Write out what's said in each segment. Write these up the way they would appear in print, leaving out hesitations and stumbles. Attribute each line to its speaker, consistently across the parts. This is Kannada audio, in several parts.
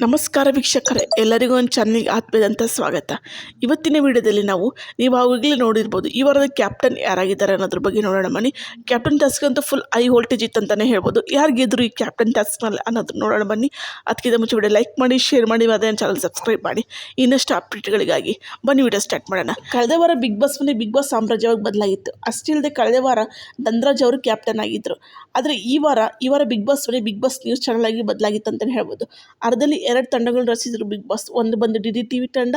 Speaker 1: ನಮಸ್ಕಾರ ವೀಕ್ಷಕರೇ, ಎಲ್ಲರಿಗೂ ಒಂದು ಚಾನಲ್ಗೆ ಆತ್ಮೀಯದಂಥ ಸ್ವಾಗತ. ಇವತ್ತಿನ ವಿಡಿಯೋದಲ್ಲಿ ನೀವು ಆವಾಗಲೇ ನೋಡಿರ್ಬೋದು ಈ ವಾರದ ಕ್ಯಾಪ್ಟನ್ ಯಾರಾಗಿದ್ದಾರೆ ಅನ್ನೋದ್ರ ಬಗ್ಗೆ ನೋಡೋಣ ಬನ್ನಿ. ಕ್ಯಾಪ್ಟನ್ ಟಾಸ್ಕ್ ಅಂತೂ ಫುಲ್ ಹೈ ವೋಲ್ಟೇಜ್ ಇತ್ತಂತಲೇ ಹೇಳ್ಬೋದು. ಯಾರು ಗೆದ್ರು ಈ ಕ್ಯಾಪ್ಟನ್ ಟಾಸ್ಕ್ನಲ್ಲಿ ಅನ್ನೋದು ನೋಡೋಣ ಬನ್ನಿ. ಅದಕ್ಕಿಂತ ಮುಂಚೆ ವಿಡಿಯೋ ಲೈಕ್ ಮಾಡಿ, ಶೇರ್ ಮಾಡಿ, ಅದೇ ಚಾನಲ್ ಸಬ್ಸ್ಕ್ರೈಬ್ ಮಾಡಿ ಇನ್ನಷ್ಟು ಅಪ್ಡೇಟ್ಗಳಿಗಾಗಿ. ಬನ್ನಿ ವಿಡಿಯೋ ಸ್ಟಾರ್ಟ್ ಮಾಡೋಣ. ಕಳೆದ ವಾರ ಬಿಗ್ ಬಾಸ್ ಮನೆ ಬಿಗ್ ಬಾಸ್ ಸಾಮ್ರಾಜ್ಯವಾಗಿ ಬದಲಾಗಿತ್ತು. ಅಷ್ಟೇ ಇಲ್ಲದೆ ಕಳೆದ ವಾರ ಧನ್ರಾಜ್ ಅವರು ಕ್ಯಾಪ್ಟನ್ ಆಗಿದ್ದರು. ಆದರೆ ಈ ವಾರ ಬಿಗ್ ಬಾಸ್ ಮನೆ ಬಿಗ್ ಬಾಸ್ ನ್ಯೂಸ್ ಚಾನಲ್ ಆಗಿ ಬದಲಾಗಿತ್ತು ಅಂತಲೇ ಹೇಳ್ಬೋದು. ಅರ್ಧದಲ್ಲಿ 2 ತಂಡಗಳನ್ನ ರಚಿಸಿದ್ರು ಬಿಗ್ ಬಾಸ್. ಒಂದು ಬಂದು DD TV ತಂಡ,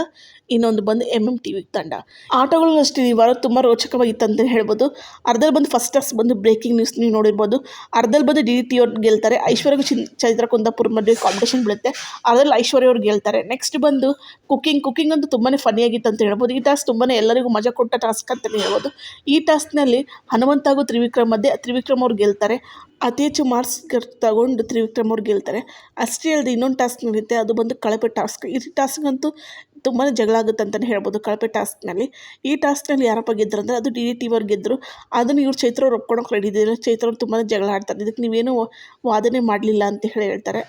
Speaker 1: ಇನ್ನೊಂದು ಬಂದು MM TV ತಂಡ. ಆಟಗಳು ಅಷ್ಟೇ ಈ ವಾರ ತುಂಬ ರೋಚಕವಾಗಿತ್ತು ಅಂತ ಹೇಳ್ಬೋದು. ಅರ್ಧದಲ್ಲಿ ಬಂದು ಫಸ್ಟ್ ಟಾಸ್ಕ್ ಬಂದು ಬ್ರೇಕಿಂಗ್ ನ್ಯೂಸ್ ನೀವು ನೋಡಿರ್ಬೋದು. ಅರ್ಧದಲ್ಲಿ ಬಂದು DD ಅವ್ರು ಗೆಲ್ತಾರೆ. ಐಶ್ವರ್ಯ ಚೈತ್ರ ಕುಂದಾಪುರ ಮಧ್ಯೆ ಕಾಂಪಿಟೇಷನ್ ಬೀಳುತ್ತೆ. ಅದ್ರಲ್ಲಿ ಐಶ್ವರ್ಯ ಅವ್ರು ಗೆಲ್ತಾರೆ. ನೆಕ್ಸ್ಟ್ ಬಂದು ಕುಕಿಂಗ್ ಅಂತೂ ತುಂಬಾ ಫನಿಯಾಗಿತ್ತು ಅಂತ ಹೇಳ್ಬೋದು. ಈ ಟಾಸ್ಕ್ ತುಂಬಾ ಎಲ್ಲರಿಗೂ ಮಜಾ ಕೊಟ್ಟ ಟಾಸ್ಕ್ ಅಂತಲೇ ಹೇಳ್ಬೋದು. ಈ ಟಾಸ್ಕ್ನಲ್ಲಿ ಹನುಮಂತ ಹಾಗೂ ತ್ರಿವಿಕ್ರಮ್ ಮಧ್ಯೆ ತ್ರಿವಿಕ್ರಮ್ ಅವ್ರು ಗೆಲ್ತಾರೆ. ಅತಿ ಹೆಚ್ಚು ಮಾರ್ಕ್ಸ್ ತಗೊಂಡು ತ್ರಿವಿಕ್ರಮ್ ಅವ್ರು ಗೆಲ್ತಾರೆ. ಅಷ್ಟೇ ಅಲ್ಲದೆ ಇನ್ನೊಂದು ಟಾಸ್ಕ್ ನಡೆಯುತ್ತೆ, ಅದು ಬಂದು ಕಳಪೆ ಟಾಸ್ಕ್. ಈ ಟಾಸ್ಕ್ಗಂತೂ ತುಂಬಾ ಜಗಳ ಆಗುತ್ತೆ ಅಂತಲೇ ಹೇಳ್ಬೋದು. ಕಳಪೆ ಟಾಸ್ಕ್ನಲ್ಲಿ ಈ ಟಾಸ್ಕ್ನಲ್ಲಿ ಯಾರಪ್ಪ ಗೆದ್ದರು ಅಂದರೆ ಅದು DD ಅವ್ರು ಗೆದ್ದರು. ಅದನ್ನು ಇವ್ರು ಚೈತ್ರ ಅವ್ರು ಒಪ್ಕೊಳಕ್ಕೆ ರೆಡಿ ಇದ್ದಾರೆ. ಚೈತ್ರ ಅವ್ರು ತುಂಬಾ ಜಗಳ ಆಡ್ತಾರೆ. ಇದಕ್ಕೆ ನೀವೇನು ವಾದನೆ ಮಾಡಲಿಲ್ಲ ಅಂತ ಹೇಳ್ತಾರೆ.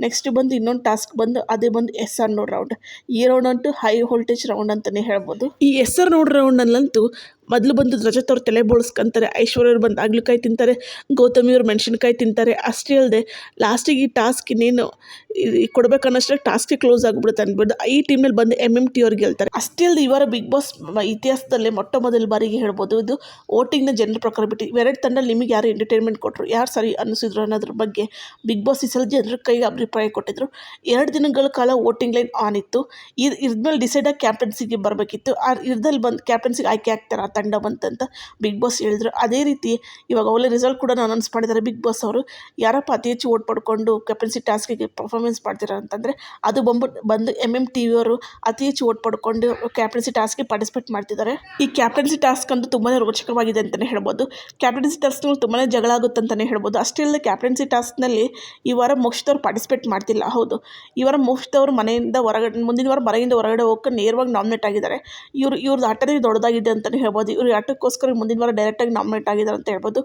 Speaker 1: ನೆಕ್ಸ್ಟ್ ಬಂದು ಇನ್ನೊಂದು ಟಾಸ್ಕ್ ಬಂದು ಅದೇ ಬಂದು SR ನೋಡ್ ರೌಂಡ್. ಈ ರೌಂಡ್ ಅಂತೂ ಹೈ ವೋಲ್ಟೇಜ್ ರೌಂಡ್ ಅಂತಲೇ ಹೇಳ್ಬೋದು. ಈ SR ನೋಡ್ ರೌಂಡಲ್ಲಂತೂ ಮೊದಲು ಬಂದು ರಜತ್ ಅವ್ರು ತಲೆ ಬೋಳ್ಸ್ಕೊಂತಾರೆ. ಐಶ್ವರ್ಯ ಅವ್ರು ಬಂದು ಆಗ್ಲಕಾಯಿ ತಿಂತಾರೆ. ಗೌತಮಿ ಅವ್ರು ಮೆಣಸಿನ್ಕಾಯಿ ತಿಂತಾರೆ. ಅಷ್ಟೇ ಅಲ್ಲದೆ ಲಾಸ್ಟಿಗೆ ಈ ಟಾಸ್ಕ್ ಇನ್ನೇನು ಕೊಡ್ಬೇಕನ್ನೋಷ್ಟೇ ಟಾಸ್ಕೇ ಕ್ಲೋಸ್ ಆಗಿಬಿಡುತ್ತೆ ಅಂದ್ಬಿಟ್ಟು ಈ ಟೀಮ್ನಲ್ಲಿ ಬಂದು MMT ಅವ್ರು ಗೆಲ್ತಾರೆ. ಅಷ್ಟೇ ಅಲ್ಲದೆ ಇವರ ಬಿಗ್ ಬಾಸ್ ಇತಿಹಾಸದಲ್ಲೇ ಮೊಟ್ಟ ಮೊದಲ ಬಾರಿಗೆ ಹೇಳ್ಬೋದು ಇದು ವೋಟಿಂಗ್ನ ಜನರ ಪ್ರಕಾರ ಬಿಟ್ಟು 2 ತಂಡ ನಿಮಗೆ ಯಾರು ಎಂಟರ್ಟೈನ್ಮೆಂಟ್ ಕೊಟ್ಟರು, ಯಾರು ಸರಿ ಅನ್ನಿಸಿದ್ರು ಅನ್ನೋದ್ರ ಬಗ್ಗೆ ಬಿಗ್ ಬಾಸ್ ಈ ಸಲ ಜನರ ಕೈಗೆ ಅಭಿಪ್ರಾಯ ಕೊಟ್ಟಿದ್ರು. 2 ದಿನಗಳ ಕಾಲ ವೋಟಿಂಗ್ ಲೈನ್ ಆನ್ ಇತ್ತು. ಇದ್ಮೇಲೆ ಡಿಸೈಡ್ ಆಗಿ ಕ್ಯಾಪ್ಟನ್ಸಿಗೆ ಬರಬೇಕಿತ್ತು. ಇದ್ರಲ್ಲಿ ಬಂದು ಕ್ಯಾಪ್ಟನ್ಸಿಗೆ ಆಯ್ಕೆ ಆಗ್ತಾರೆ ಆ ತಂಡ ಬಂತಂತ ಬಿಗ್ ಬಾಸ್ ಹೇಳಿದ್ರು. ಅದೇ ರೀತಿ ಇವಾಗ ಒಳ್ಳೆ ರಿಸಲ್ಟ್ ಕೂಡ ಅನೌನ್ಸ್ ಮಾಡಿದ್ದಾರೆ ಬಿಗ್ ಬಾಸ್ ಅವರು. ಯಾರಪ್ಪ ಅತಿ ಹೆಚ್ಚು ವೋಟ್ ಪಡ್ಕೊಂಡು ಕ್ಯಾಪ್ಟನ್ಸಿ ಟಾಸ್ಕಿಗೆ ಪರ್ಫಾರ್ಮೆನ್ಸ್ ಮಾಡ್ತೀರಾ ಅಂತಂದರೆ ಅದು ಬಂದು MM TV ಅವರು ಅತಿ ಹೆಚ್ಚು ವೋಟ್ ಪಡ್ಕೊಂಡು ಕ್ಯಾಪ್ಟನ್ಸಿ ಟಾಸ್ಕ್ಗೆ ಪಾರ್ಟಿಸಿಪೇಟ್ ಮಾಡ್ತಿದ್ದಾರೆ. ಈ ಕ್ಯಾಪ್ಟನ್ಸಿ ಟಾಸ್ಕ್ ಅಂತೂ ತುಂಬಾ ರೋಚಕವಾಗಿದೆ ಅಂತಲೇ ಹೇಳ್ಬೋದು. ಕ್ಯಾಪ್ಟನ್ಸಿ ಟಾಸ್ಕ್ನಲ್ಲಿ ತುಂಬಾ ಜಗಳ ಆಗುತ್ತೆ ಅಂತಲೇ ಹೇಳ್ಬೋದು. ಅಷ್ಟೇ ಅಲ್ಲದೆ ಕ್ಯಾಪ್ಟನ್ಸಿ ಟಾಸ್ಕ್ನಲ್ಲಿ ಈ ವಾರ ಮೋಕ್ಷಿತ್ ಅವ್ರು ಪಾರ್ಟಿಸಿಪೇಟ್ ಮಾಡ್ತಿಲ್ಲ. ಹೌದು, ಈ ವಾರ ಮೋಕ್ಷಿತ್ ಅವರು ಮನೆಯಿಂದ ಹೊರಗಡೆ ಮುಂದಿನ ವಾರ ಮನೆಯಿಂದ ಹೊರಗಡೆ ಹೋಗೋಕೆ ನೇರವಾಗಿ ನಾಮಿನೇಟ್ ಆಗಿದ್ದಾರೆ. ಇವ್ರದ್ದು ಆಟನೇ ದೊಡ್ಡದಾಗಿದೆ ಅಂತಲೇ ಹೇಳ್ಬೋದು. ಇವರು ಆಟಕ್ಕೋಸ್ಕರ ಮುಂದಿನ ವಾರ ಡೈರೆಕ್ಟಾಗಿ ನಾಮಿನೇಟ್ ಆಗಿದ್ದಾರೆ ಅಂತ ಹೇಳ್ಬೋದು.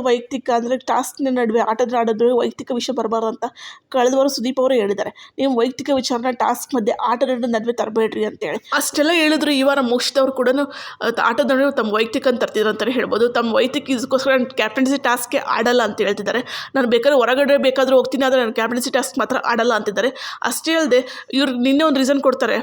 Speaker 1: ವೈಯಕ್ತಿಕ ಅಂದರೆ ಟಾಸ್ಕ್ನ ನಡುವೆ ಆಟದ ವೈಯಕ್ತಿಕ ವಿಷಯ ಬರಬಾರ್ದು ಅಂತ ಕಳೆದ ವಾರ ಸುದೀಪ್ ಅವರು ಹೇಳಿದ್ದಾರೆ. ನೀವು ವೈಯಕ್ತಿಕ ವಿಚಾರನ ಟಾಸ್ಕ್ ಮಧ್ಯೆ ಆಟದ ನಡುವೆ ತರಬೇಡ್ರಿ ಅಂತೇಳಿ ಅಷ್ಟೆಲ್ಲ ಹೇಳಿದ್ರು. ಈ ವಾರ ಮೋಕ್ಷಿತ್ ಅವರು ಕೂಡ ಆಟದ ನಡುವೆ ತಮ್ಮ ವೈಯಕ್ತಿಕ ಅಂತ ತರ್ತಿದ್ರು ಅಂತಲೇ ಹೇಳ್ಬೋದು. ತಮ್ಮ ವೈಯಕ್ತಿಕ ಇದಕ್ಕೋಸ್ಕರ ಕ್ಯಾಪ್ಟನ್ಸಿ ಟಾಸ್ಕ್ಗೆ ಆಡಲ್ಲ ಅಂತ ಹೇಳ್ತಿದ್ದಾರೆ. ನಾನು ಬೇಕಾದ್ರೆ ಹೊರಗಡೆ ಬೇಕಾದರೂ ಹೋಗ್ತೀನಿ, ಆದರೆ ನಾನು ಕ್ಯಾಪ್ಟನ್ಸಿ ಟಾಸ್ಕ್ ಮಾತ್ರ ಆಡಲ್ಲ ಅಂತಿದ್ದಾರೆ. ಅಷ್ಟೇ ಅಲ್ಲದೆ ಇವ್ರು ನಿನ್ನೆ ಒಂದು ರೀಸನ್ ಕೊಡ್ತಾರೆ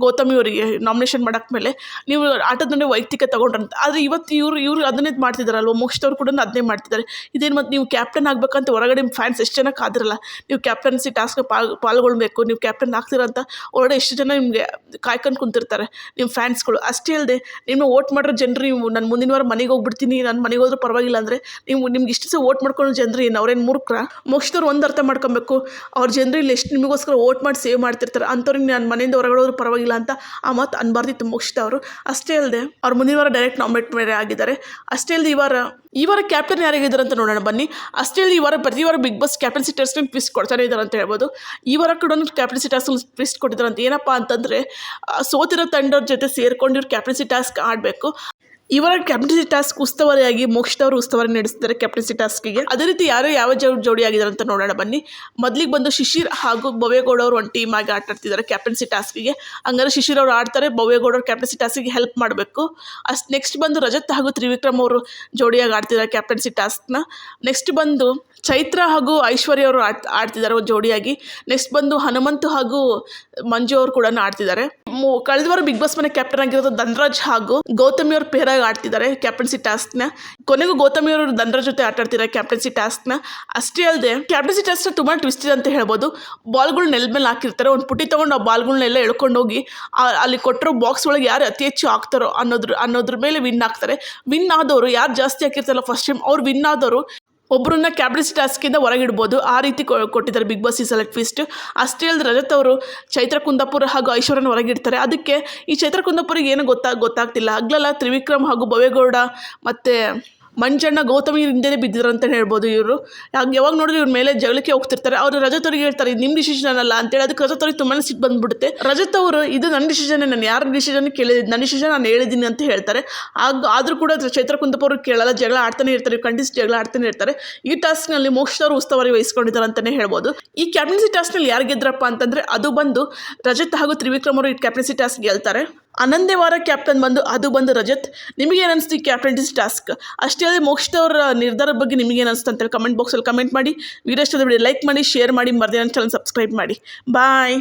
Speaker 1: ಗೌತಮಿ ಅವರಿಗೆ ನಾಮಿನೇಷನ್ ಮಾಡಾದ್ಮೇಲೆ, ನೀವು ಆಟದ ನಡುವೆ ವೈಯಕ್ತಿಕ ತಗೊಂಡ್ರಂತ. ಆದರೆ ಇವತ್ತು ಇವರು ಅದನ್ನೇ ಮಾಡ್ತಿದ್ದಾರಲ್ವ, ಮೋಕ್ಷಿತ್ ಅವರು ಕೂಡ ಅದನ್ನೇ ಮಾಡ್ತಿದ್ದಾರೆ. ಇದೇನು ಮತ್ತು ನೀವು ಕ್ಯಾಪ್ಟನ್ ಆಗಬೇಕಂತ ಹೊರಗಡೆ ಫ್ಯಾನ್ಸ್ ಎಷ್ಟು ಜನ ಕಾದಿರಲ್ಲ, ನೀವು ಕ್ಯಾಪ್ಟನ್ಸಿ ಟಾಸ್ಕ್ ಪಾಲ್ಗೊಳ್ಬೇಕು, ನೀವು ಕ್ಯಾಪ್ಟನ್ ಆಗ್ತೀರಾ ಅಂತ ಹೊರಗಡೆ ಎಷ್ಟು ಜನ ನಿಮಗೆ ಕಾಯ್ಕೊಂಡು ಕುಂತಿರ್ತಾರೆ ನಿಮ್ಮ ಫ್ಯಾನ್ಸ್ಗಳು. ಅಷ್ಟೇ ಅಲ್ಲದೆ ನಿಮ್ಮ ವೋಟ್ ಮಾಡಿರೋ ಜನರು, ನೀವು ನಾನು ಮುಂದಿನ ವಾರ ಮನೆಗೆ ಹೋಗ್ಬಿಡ್ತೀನಿ, ನಾನು ಮನೆಗೆ ಹೋದ್ರೂ ಪರವಾಗಿಲ್ಲ ಅಂದರೆ ನಿಮ್ಗೆ ಇಷ್ಟು ಸಹ ವೋಟ್ ಮಾಡ್ಕೊಂಡು ಜನರು ಏನು ಅವ್ರೇನು ಮೂರ್ಖರ? ಮೋಕ್ಷಿತ್ ಅವ್ರು ಒಂದು ಅರ್ಥ ಮಾಡ್ಕೊಬೇಕು, ಅವ್ರ ಜನರು ಇಲ್ಲಿ ಎಷ್ಟು ನಿಮಗೋಸ್ಕರ ವೋಟ್ ಮಾಡಿ ಸೇವ್ ಮಾಡ್ತಿರ್ತಾರೆ, ಅಂಥವ್ರಿಗೆ ನಾನು ಮನೆಯಿಂದ ಹೊರಗಡೆ ಹೋದ್ರೂ ಪರವಾಗಿಲ್ಲ ಅಂತ ಆ ಮಾತು ಅನ್ಬಾರ್ದಿತ್ತು ಮೋಕ್ಷಿತ್ ಅವರು. ಅಷ್ಟೇ ಅಲ್ಲದೆ ಅವ್ರು ಮುಂದಿನ ವಾರ ಡೈರೆಕ್ಟ್ ನಾಮಿನೇಟ್ ಬೇರೆ ಆಗಿದ್ದಾರೆ. ಅಷ್ಟೇ ಅಲ್ಲದೆ ಈ ವಾರ ಕ್ಯಾಪ್ಟನ್ ಯಾರಿಗಿದ್ದಾರೆ ಅಂತ ನೋಡೋಣ ಬನ್ನಿ. ಅಷ್ಟೇ ಅಲ್ಲದೆ ಪ್ರತಿ ವಾರ ಬಿಗ್ ಬಾಸ್ ಕ್ಯಾಪ್ಟನ್ಸಿ ಟಾಸ್ಕ್ನ ಟ್ವಿಸ್ಟ್ ಕೊಡ್ತಾನೆ ಇದ್ದಾರೆ ಅಂತ ಹೇಳ್ಬೋದು. ಈ ವಾರ ಕೂಡ ಕ್ಯಾಪ್ಟನ್ಸಿ ಟಾಸ್ಕ್ ಟ್ವಿಸ್ಟ್ ಕೊಟ್ಟಿದ್ದಾರೆ ಅಂತ. ಏನಪ್ಪ ಅಂತಂದರೆ ಸೋತಿರೋ ತಂಡವ್ರ ಜೊತೆ ಸೇರ್ಕೊಂಡು ಇವ್ರು ಕ್ಯಾಪ್ಟನ್ಸಿ ಟಾಸ್ಕ್ ಆಡಬೇಕು. ಇವರ ಕ್ಯಾಪ್ಟನ್ಸಿ ಟಾಸ್ಕ್ ಉಸ್ತುವಾರಿಯಾಗಿ ಮೋಕ್ಷಿತ್ ಅವರು ಉಸ್ತುವಾರಿ ನಡೆಸ್ತಾರೆ ಕ್ಯಾಪ್ಟನ್ಸಿ ಟಾಸ್ಕಿಗೆ. ಅದೇ ರೀತಿ ಯಾವ ಜೋಡಿ ಆಗಿದ್ದಾರೆ ಅಂತ ನೋಡೋಣ ಬನ್ನಿ. ಮೊದಲಿಗೆ ಬಂದು ಶಿಶಿರ್ ಹಾಗೂ ಭವ್ಯಗೌಡ ಅವರು ಒಂದು ಟೀಮ್ ಆಗಿ ಆಡ್ತಿದ್ದಾರೆ ಕ್ಯಾಪ್ಟನ್ಸಿ ಟಾಸ್ಕಿಗೆ. ಹಂಗಾದ್ರೆ ಶಿಶಿರ್ ಅವರು ಆಡ್ತಾರೆ, ಭವ್ಯಗೌಡ ಅವರು ಕ್ಯಾಪ್ಟನ್ಸಿ ಟಾಸ್ಕಿಗೆ ಹೆಲ್ಪ್ ಮಾಡಬೇಕು. ನೆಕ್ಸ್ಟ್ ಬಂದು ರಜತ್ ಹಾಗೂ ತ್ರಿವಿಕ್ರಮ್ ಅವರು ಜೋಡಿಯಾಗಿ ಆಡ್ತಿದ್ದಾರೆ ಕ್ಯಾಪ್ಟನ್ಸಿ ಟಾಸ್ಕ್ನ. ನೆಕ್ಸ್ಟ್ ಬಂದು ಚೈತ್ರ ಹಾಗೂ ಐಶ್ವರ್ಯ ಅವರು ಆಡ್ತಿದ್ದಾರೆ ಜೋಡಿಯಾಗಿ. ನೆಕ್ಸ್ಟ್ ಬಂದು ಹನುಮಂತು ಹಾಗೂ ಮಂಜು ಅವರು ಕೂಡ ಆಡ್ತಿದ್ದಾರೆ. ಕಳೆದ ವಾರ ಬಿಗ್ ಬಾಸ್ ಮನೆ ಕ್ಯಾಪ್ಟನ್ ಆಗಿರೋದು ಧನ್ರಾಜ್ ಹಾಗೂ ಗೌತಮಿ ಅವರು ಪೇರಾಗಿ ಆಡ್ತಿದ್ದಾರೆ ಕ್ಯಾಪ್ಟನ್ಸಿ ಟಾಸ್ಕ್ನ. ಕೊನೆಗೂ ಗೌತಮಿ ಅವರು ಧನ್ರಾಜ್ ಜೊತೆ ಆಟಾಡ್ತಿದ್ದಾರೆ ಕ್ಯಾಪ್ಟನ್ಸಿ ಟಾಸ್ಕ್ನ. ಅಷ್ಟೇ ಅಲ್ಲದೆ ಕ್ಯಾಪ್ಟನ್ಸಿ ಟಾಸ್ಕ್ ತುಂಬ ಟ್ವಿಸ್ಟ್ ಇದೆ ಅಂತ ಹೇಳ್ಬೋದು. ಬಾಲ್ಗಳು ನೆಲದ ಮೇಲೆ ಹಾಕಿರ್ತಾರೆ, ಒಂದು ಪುಟಿ ತೊಗೊಂಡು ಆ ಬಾಲ್ಗಳನ್ನೆಲ್ಲ ಎಳ್ಕೊಂಡು ಹೋಗಿ ಅಲ್ಲಿ ಕೊಟ್ಟಿರೋ ಬಾಕ್ಸ್ ಒಳಗೆ ಯಾರು ಅತಿ ಹೆಚ್ಚು ಹಾಕ್ತಾರೋ ಅನ್ನೋದ್ರ ಮೇಲೆ ವಿನ್ ಆಗ್ತಾರೆ. ವಿನ್ ಆದವರು ಯಾರು ಜಾಸ್ತಿ ಹಾಕಿರ್ತಾರಲ್ಲ ಫಸ್ಟ್ ಟೈಮ್, ಅವ್ರು ವಿನ್ ಆದವರು ಒಬ್ಬರನ್ನ ಕ್ಯಾಪ್ಟನ್ಸಿ ಟಾಸ್ಕಿಂದ ಹೊರಗಿಡ್ಬೋದು. ಆ ರೀತಿ ಕೊಟ್ಟಿದ್ದಾರೆ ಬಿಗ್ ಬಾಸ್ ಈ ಸಲ ಟ್ವಿಸ್ಟ್. ಅಷ್ಟೇ ಅಲ್ಲದೆ ರಜತ್ ಅವರು ಚೈತ್ರ ಕುಂದಾಪುರ ಹಾಗೂ ಐಶ್ವರ್ಯನ ಹೊರಗಿಡ್ತಾರೆ. ಅದಕ್ಕೆ ಈ ಚೈತ್ರ ಕುಂದಾಪುರಿಗೆ ಏನು ಗೊತ್ತಾಗ್ತಿಲ್ಲ. ಹಗ್ಲಲ್ಲ ತ್ರಿವಿಕ್ರಮ್ ಹಾಗೂ ಭವ್ಯಗೌಡ ಮತ್ತು ಮಂಜಣ್ಣ ಗೌತಮಿ ಹಿಂದೆನೇ ಬಿದ್ದಿದ್ರು ಅಂತ ಹೇಳ್ಬೋದು. ಇವರು ಯಾವಾಗ ನೋಡಿದ್ರು ಇವ್ರ ಮೇಲೆ ಜಗಳಕ್ಕೆ ಹೋಗ್ತಿರ್ತಾರೆ. ಅವರು ರಜತ್ ಅವ್ರಿಗೆ ಹೇಳ್ತಾರೆ ಇದು ನಿಮ್ಮ ಡಿಸಿಷನ್ ಅಲ್ಲ ಅಂತೇಳಿ. ಅದಕ್ಕೆ ರಜತ್ ಅವ್ರಿಗೆ ತುಂಬಾ ಸಿಟ್ಟು ಬಂದ್ಬಿಡುತ್ತೆ. ರಜತ್ ಅವರು ಇದು ನನ್ನ ಡಿಸಿಷನ್, ನಾನು ಯಾರ ಡಿಸಿಷನ್ ಕೇಳಿದ್ದೀನಿ, ನನ್ನ ಡಿಸಿಷನ್ ನಾನು ಹೇಳಿದ್ದೀನಿ ಅಂತ ಹೇಳ್ತಾರೆ. ಆದರೂ ಕೂಡ ಚೈತ್ರ ಕುಂದಪ್ಪ ಅವರು ಕೇಳಲ್ಲ, ಜಗಳ ಆಡ್ತಾನೆ ಇರ್ತಾರೆ, ಕಂಟಿನ್ಯೂಸ್ ಜಗಳ ಆಡ್ತಾನೆ ಇರ್ತಾರೆ. ಈ ಟಾಸ್ಕ್ನಲ್ಲಿ ಮೋಕ್ಷ ಅವರು ಉಸ್ತುವಾರಿ ವಹಿಸ್ಕೊಂಡಿದ್ದಾರೆ ಅಂತಲೇ ಹೇಳ್ಬೋದು. ಈ ಕ್ಯಾಪ್ಟನ್ಸಿ ಟಾಸ್ಕ್ನಲ್ಲಿ ಯಾರು ಗೆದ್ರಪ್ಪ ಅಂತಂದರೆ ಅದು ಬಂದು ರಜತ್ ಹಾಗೂ ತ್ರಿವಿಕ್ರಮ್ ಅವರು ಈ ಕ್ಯಾಪ್ಟನ್ಸಿ ಟಾಸ್ಕ್ ಗೆಲ್ತಾರೆ. 11ನೇ ವಾರ ಕ್ಯಾಪ್ಟನ್ ಅದು ಬಂದು ರಜತ್. ನಿಮಗೇನು ಅನಿಸ್ತು ಈ ಕ್ಯಾಪ್ಟನ್ಸಿ ಟಾಸ್ಕ್? ಅಷ್ಟೇ ಅಲ್ಲದೆ ಮೋಕ್ಷಿತ್ ಅವರ ನಿರ್ಧಾರದ ಬಗ್ಗೆ ನಿಮಗೇನು ಅನಿಸ್ತು ಅಂತೇಳಿ ಕಮೆಂಟ್ ಬಾಕ್ಸಲ್ಲಿ ಕಮೆಂಟ್ ಮಾಡಿ. ವಿಡಿಯೋ ಇಷ್ಟದ ವಿಡಿಯೋ ಲೈಕ್ ಮಾಡಿ, ಶೇರ್ ಮಾಡಿ, ಮರೆದೇ ನನ್ನ ಚಾನಲ್ ಸಬ್ಸ್ಕ್ರೈಬ್ ಮಾಡಿ. ಬಾಯ್.